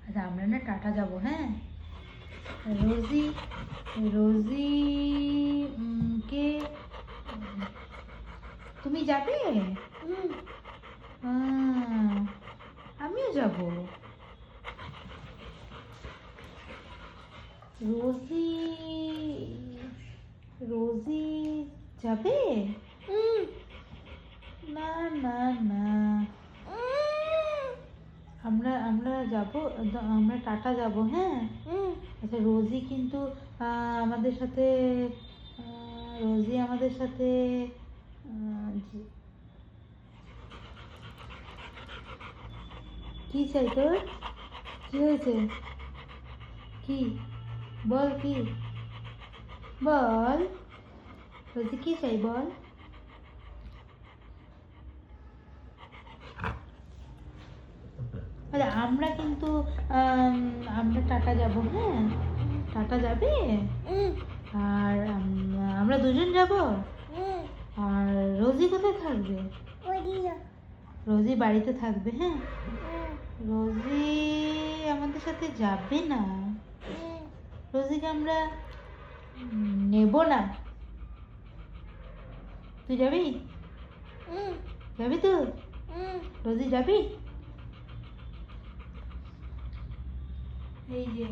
আচ্ছা আমরা না টাটা যাবো, হ্যাঁ? রোজি, রোজি কে তুমি যাবে? আমিও যাব। রোজি, রোজি যাবে? না না না, আমরা আমরা যাব, আমরা টাটা যাব, হ্যাঁ? আচ্ছা রোজি কিন্তু আমাদের সাথে, রোজি আমাদের সাথে কি চাই তোর? কি হয়েছে? কি বল, কি বল, রোজি কি চাই বল? আরে আমরা কিন্তু আমরা টাটা যাব, হ্যাঁ? টাটা যাবে? আর আমরা দুজন যাব। আর রোজি কোথায় থাকবে? রোজি বাড়িতে থাকবে, হ্যাঁ? রোজি আমাদের সাথে যাবে না, রোজিকে আমরা নেব না। তুই যাবি? যাবি তো? রোজি যাবি? এই যে